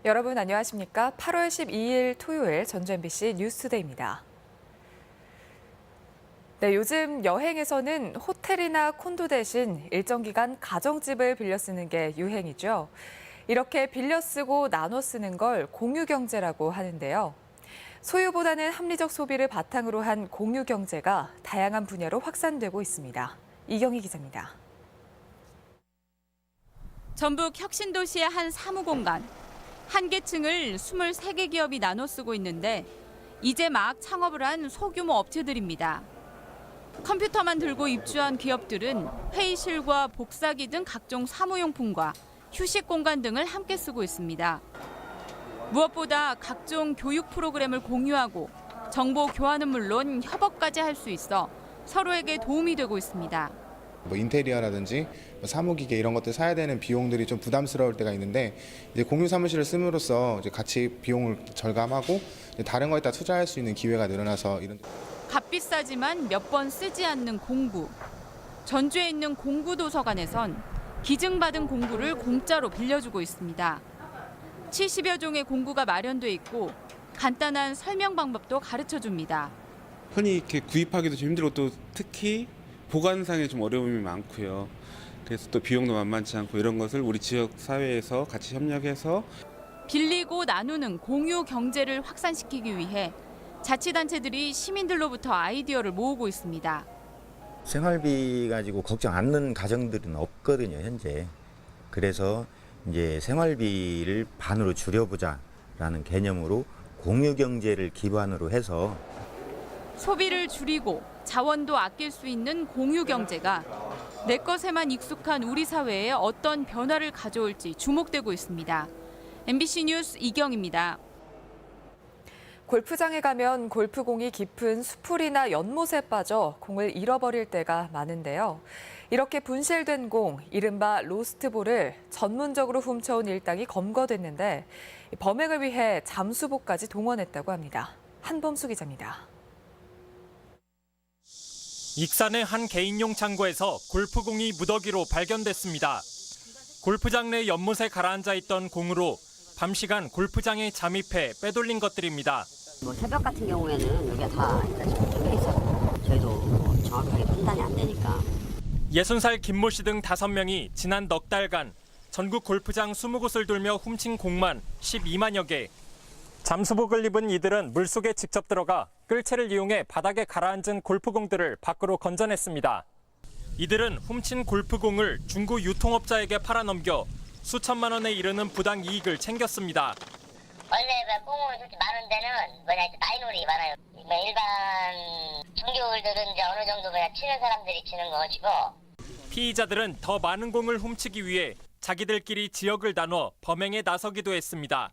여러분 안녕하십니까? 8월 12일 토요일 전주 MBC 뉴스투데이입니다. 네, 요즘 여행에서는 호텔이나 콘도 대신 일정 기간 가정집을 빌려 쓰는 게 유행이죠. 이렇게 빌려 쓰고 나눠 쓰는 걸 공유 경제라고 하는데요. 소유보다는 합리적 소비를 바탕으로 한 공유 경제가 다양한 분야로 확산되고 있습니다. 이경희 기자입니다. 전북 혁신도시의 한 사무공간. 한 개층을 23개 기업이 나눠 쓰고 있는데 이제 막 창업을 한 소규모 업체들입니다. 컴퓨터만 들고 입주한 기업들은 회의실과 복사기 등 각종 사무용품과 휴식 공간 등을 함께 쓰고 있습니다. 무엇보다 각종 교육 프로그램을 공유하고 정보 교환은 물론 협업까지 할 수 있어 서로에게 도움이 되고 있습니다. 인테리어라든지 사무기계 이런 것들 사야 되는 비용들이 좀 부담스러울 때가 있는데 이제 공유 사무실을 씀으로써 이제 같이 비용을 절감하고 다른 거에다 투자할 수 있는 기회가 늘어나서 이런. 값비싸지만 몇 번 쓰지 않는 공구. 전주에 있는 공구도서관에선 기증받은 공구를 공짜로 빌려주고 있습니다. 70여 종의 공구가 마련돼 있고 간단한 설명 방법도 가르쳐 줍니다. 흔히 이렇게 구입하기도 좀 힘들고 또 특히 보관상에 좀 어려움이 많고요. 그래서 또 비용도 만만치 않고 이런 것을 우리 지역 사회에서 같이 협력해서 빌리고 나누는 공유 경제를 확산시키기 위해 자치단체들이 시민들로부터 아이디어를 모으고 있습니다. 생활비 가지고 걱정 않는 가정들은 없거든요, 현재. 그래서 이제 생활비를 반으로 줄여보자라는 개념으로 공유 경제를 기반으로 해서 소비를 줄이고 자원도 아낄 수 있는 공유 경제가 내 것에만 익숙한 우리 사회에 어떤 변화를 가져올지 주목되고 있습니다. MBC 뉴스 이경입니다. 골프장에 가면 골프공이 깊은 수풀이나 연못에 빠져 공을 잃어버릴 때가 많은데요. 이렇게 분실된 공, 이른바 로스트볼을 전문적으로 훔쳐온 일당이 검거됐는데 범행을 위해 잠수복까지 동원했다고 합니다. 한범수 기자입니다. 익산의 한 개인용 창고에서 골프공이 무더기로 발견됐습니다. 골프장 내 연못에 가라앉아 있던 공으로 밤 시간 골프장에 잠입해 빼돌린 것들입니다. 새벽 같은 경우에는 여기가 다 일단 뚫려 있어서 저희도 정확하게 판단이 안 되니까. 60살 김모 씨 등 5명이 지난 넉 달간 전국 골프장 20곳을 돌며 훔친 공만 12만여 개. 잠수복을 입은 이들은 물속에 직접 들어가 끌채를 이용해 바닥에 가라앉은 골프공들을 밖으로 건져냈습니다. 이들은 훔친 골프공을 중고 유통업자에게 팔아넘겨 수천만 원에 이르는 부당 이익을 챙겼습니다. 원래 공은 솔직히 많은 데는 마이너리 많아요. 일반 종교들은 이제 어느 정도 치는 사람들이 치는 것이고. 피의자들은 더 많은 공을 훔치기 위해 자기들끼리 지역을 나눠 범행에 나서기도 했습니다.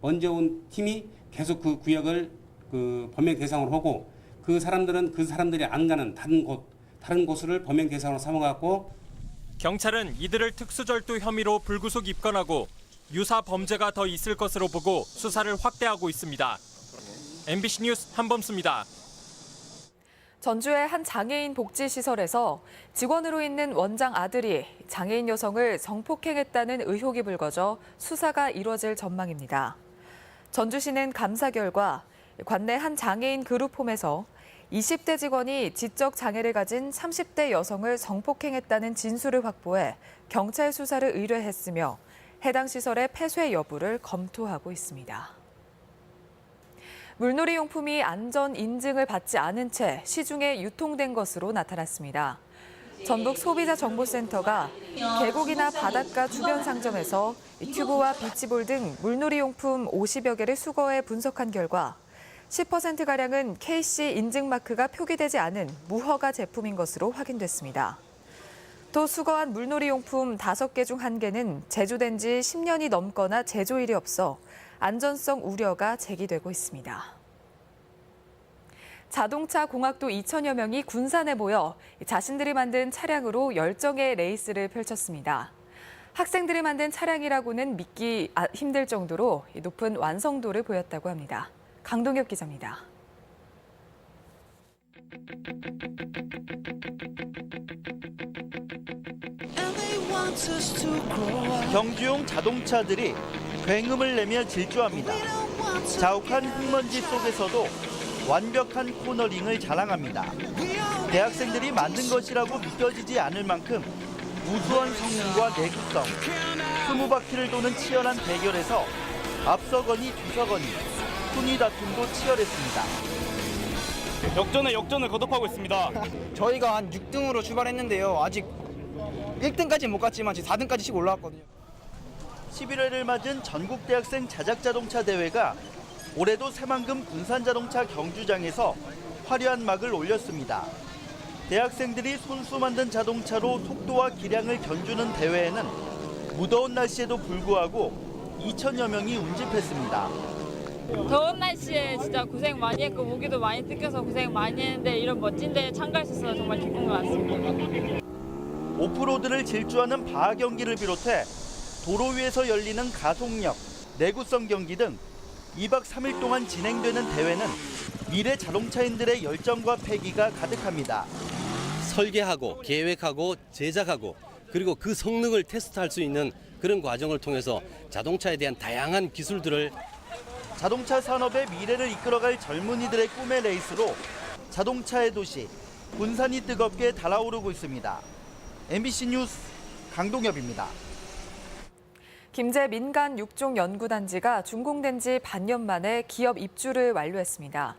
먼저 온 팀이 계속 그 구역을 그 범행 대상으로 하고 그 사람들은 그 사람들이 안 가는 다른 곳을 범행 대상으로 삼아갖고 경찰은 이들을 특수절도 혐의로 불구속 입건하고 유사 범죄가 더 있을 것으로 보고 수사를 확대하고 있습니다. MBC 뉴스 한범수입니다. 전주의 한 장애인 복지시설에서 직원으로 있는 원장 아들이 장애인 여성을 성폭행했다는 의혹이 불거져 수사가 이뤄질 전망입니다. 전주시는 감사 결과 관내 한 장애인 그룹홈에서 20대 직원이 지적 장애를 가진 30대 여성을 성폭행했다는 진술을 확보해 경찰 수사를 의뢰했으며 해당 시설의 폐쇄 여부를 검토하고 있습니다. 물놀이 용품이 안전 인증을 받지 않은 채 시중에 유통된 것으로 나타났습니다. 전북 소비자정보센터가 계곡이나 바닷가 주변 상점에서 튜브와 비치볼 등 물놀이 용품 50여 개를 수거해 분석한 결과 10%가량은 KC 인증 마크가 표기되지 않은 무허가 제품인 것으로 확인됐습니다. 또 수거한 물놀이 용품 5개 중 1개는 제조된 지 10년이 넘거나 제조일이 없어 안전성 우려가 제기되고 있습니다. 자동차 공학도 2천여 명이 군산에 모여 자신들이 만든 차량으로 열정의 레이스를 펼쳤습니다. 학생들이 만든 차량이라고는 믿기 힘들 정도로 높은 완성도를 보였다고 합니다. 강동엽 기자입니다. 경주용 자동차들이 굉음을 내며 질주합니다. 자욱한 흙먼지 속에서도 완벽한 코너링을 자랑합니다. 대학생들이 만든 것이라고 믿겨지지 않을 만큼 우수한 성능과 내구성, 20바퀴를 도는 치열한 대결에서 앞서거니 뒤서거니 순위 다툼도 치열했습니다. 역전에 역전을 거듭하고 있습니다. 저희가 한 6등으로 출발했는데요. 아직 1등까지는 못 갔지만 지금 4등까지씩 올라왔거든요. 11회를 맞은 전국대학생 자작자동차 대회가 올해도 새만금 군산자동차 경주장에서 화려한 막을 올렸습니다. 대학생들이 손수 만든 자동차로 속도와 기량을 견주는 대회에는 무더운 날씨에도 불구하고 2천여 명이 운집했습니다. 더운 날씨에 진짜 고생 많이 했고 모기도 많이 뜯겨서 고생 많이 했는데 이런 멋진 데에 참가할 수 있어서 정말 기쁜 것 같습니다. 오프로드를 질주하는 바하 경기를 비롯해 도로 위에서 열리는 가속력, 내구성 경기 등 2박 3일 동안 진행되는 대회는 미래 자동차인들의 열정과 패기가 가득합니다. 설계하고 계획하고 제작하고 그리고 그 성능을 테스트할 수 있는 그런 과정을 통해서 자동차에 대한 다양한 기술들을 자동차 산업의 미래를 이끌어갈 젊은이들의 꿈의 레이스로 자동차의 도시 군산이 뜨겁게 달아오르고 있습니다. MBC 뉴스 강동엽입니다. 김제 민간 육종 연구단지가 준공된 지 반년 만에 기업 입주를 완료했습니다.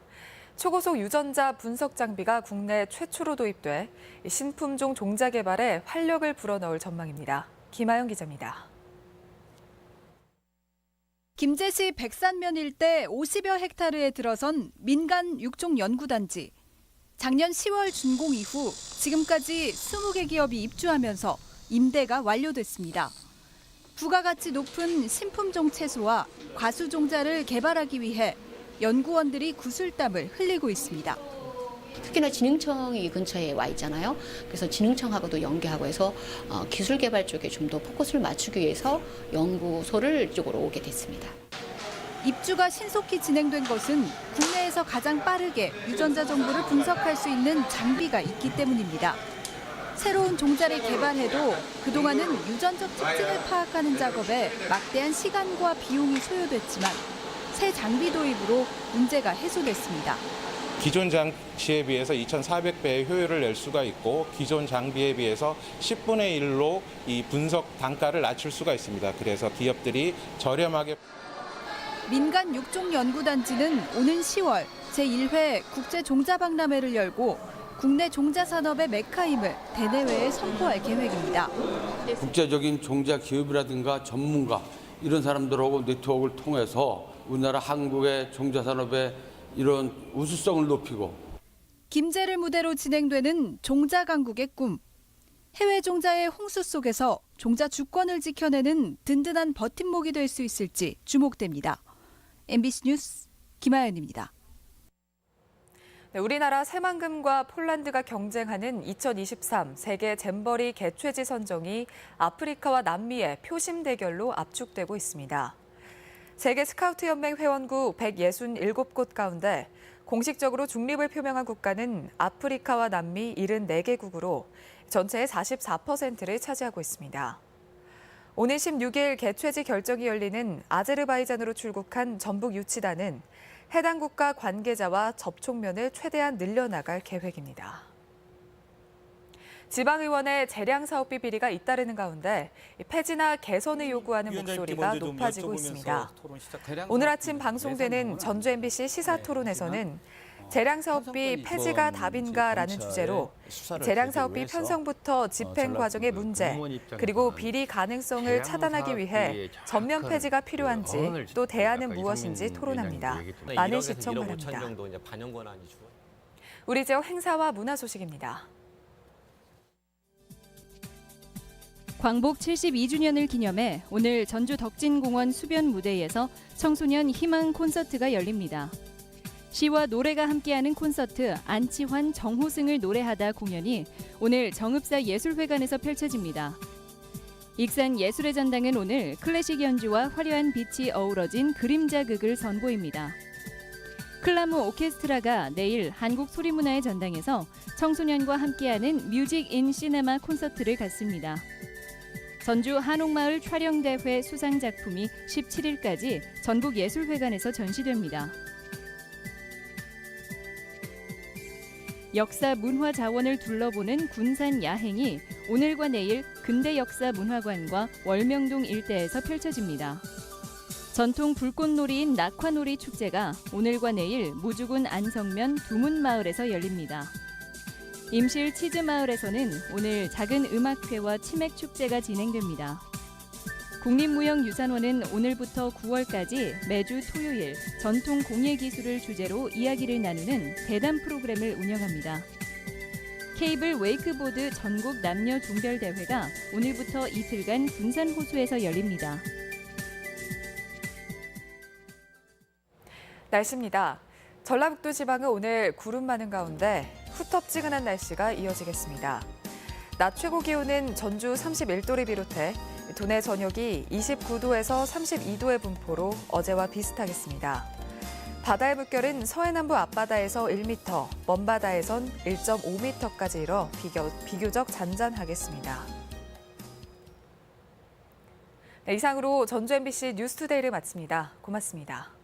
초고속 유전자 분석 장비가 국내 최초로 도입돼 신품종 종자 개발에 활력을 불어넣을 전망입니다. 김아영 기자입니다. 김제시 백산면 일대 50여 헥타르에 들어선 민간 육종 연구단지. 작년 10월 준공 이후 지금까지 20개 기업이 입주하면서 임대가 완료됐습니다. 부가가치 높은 신품종 채소와 과수종자를 개발하기 위해 연구원들이 구슬땀을 흘리고 있습니다. 특히나 진흥청이 근처에 와 있잖아요. 그래서 진흥청하고도 연계하고 해서 기술 개발 쪽에 좀 더 포커스를 맞추기 위해서 연구소를 이쪽으로 오게 됐습니다. 입주가 신속히 진행된 것은 국내에서 가장 빠르게 유전자 정보를 분석할 수 있는 장비가 있기 때문입니다. 새로운 종자를 개발해도 그동안은 유전적 특징을 파악하는 작업에 막대한 시간과 비용이 소요됐지만 새 장비 도입으로 문제가 해소됐습니다. 기존 장치에 비해서 2,400배의 효율을 낼 수가 있고 기존 장비에 비해서 10분의 1로 이 분석 단가를 낮출 수가 있습니다. 그래서 기업들이 저렴하게 민간 육종 연구단지는 오는 10월 제1회 국제종자박람회를 열고 국내 종자 산업의 메카임을 대내외에 선포할 계획입니다. 국제적인 종자 기업이라든가 전문가 이런 사람들하고 네트워크를 통해서 우리나라 한국의 종자 산업의 이런 우수성을 높이고 김제를 무대로 진행되는 종자 강국의 꿈. 해외 종자의 홍수 속에서 종자 주권을 지켜내는 든든한 버팀목이 될 수 있을지 주목됩니다. MBC 뉴스 김아연입니다. 네, 우리나라 새만금과 폴란드가 경쟁하는 2023 세계 잼버리 개최지 선정이 아프리카와 남미의 표심 대결로 압축되고 있습니다. 세계 스카우트 연맹 회원국 167곳 가운데 공식적으로 중립을 표명한 국가는 아프리카와 남미 74개국으로 전체의 44%를 차지하고 있습니다. 오늘 16일 개최지 결정이 열리는 아제르바이잔으로 출국한 전북 유치단은 해당 국가 관계자와 접촉면을 최대한 늘려나갈 계획입니다. 지방의원의 재량사업비 비리가 잇따르는 가운데 폐지나 개선을 요구하는 목소리가 높아지고 있습니다. 오늘 아침 방송되는 전주 MBC 시사토론에서는 재량사업비 폐지가 답인가라는 주제로 재량사업비 편성부터 집행 과정의 문제, 그리고 비리 가능성을 차단하기 위해 전면 폐지가 필요한지 또 대안은 무엇인지 토론합니다. 많은 시청 바랍니다. 우리 지역 행사와 문화 소식입니다. 광복 72주년을 기념해 오늘 전주 덕진공원 수변 무대에서 청소년 희망 콘서트가 열립니다. 시와 노래가 함께하는 콘서트 안치환 정호승을 노래하다 공연이 오늘 정읍사 예술회관에서 펼쳐집니다. 익산 예술의 전당은 오늘 클래식 연주와 화려한 빛이 어우러진 그림자극을 선보입니다. 클라무 오케스트라가 내일 한국소리문화의 전당에서 청소년과 함께하는 뮤직 인 시네마 콘서트를 갖습니다. 전주 한옥마을 촬영대회 수상 작품이 17일까지 전국예술회관에서 전시됩니다. 역사 문화 자원을 둘러보는 군산 야행이 오늘과 내일 근대역사문화관과 월명동 일대에서 펼쳐집니다. 전통 불꽃놀이인 낙화놀이 축제가 오늘과 내일 무주군 안성면 두문마을에서 열립니다. 임실 치즈마을에서는 오늘 작은 음악회와 치맥축제가 진행됩니다. 국립무형유산원은 오늘부터 9월까지 매주 토요일 전통 공예기술을 주제로 이야기를 나누는 대담 프로그램을 운영합니다. 케이블 웨이크보드 전국 남녀 종별대회가 오늘부터 이틀간 군산 호수에서 열립니다. 날씨입니다. 전라북도 지방은 오늘 구름 많은 가운데 후텁지근한 날씨가 이어지겠습니다. 낮 최고 기온은 전주 31도를 비롯해 도내 전역이 29도에서 32도의 분포로 어제와 비슷하겠습니다. 바다의 물결은 서해남부 앞바다에서 1m, 먼바다에선 1.5m까지 일어 비교적 잔잔하겠습니다. 네, 이상으로 전주 MBC 뉴스투데이를 마칩니다. 고맙습니다.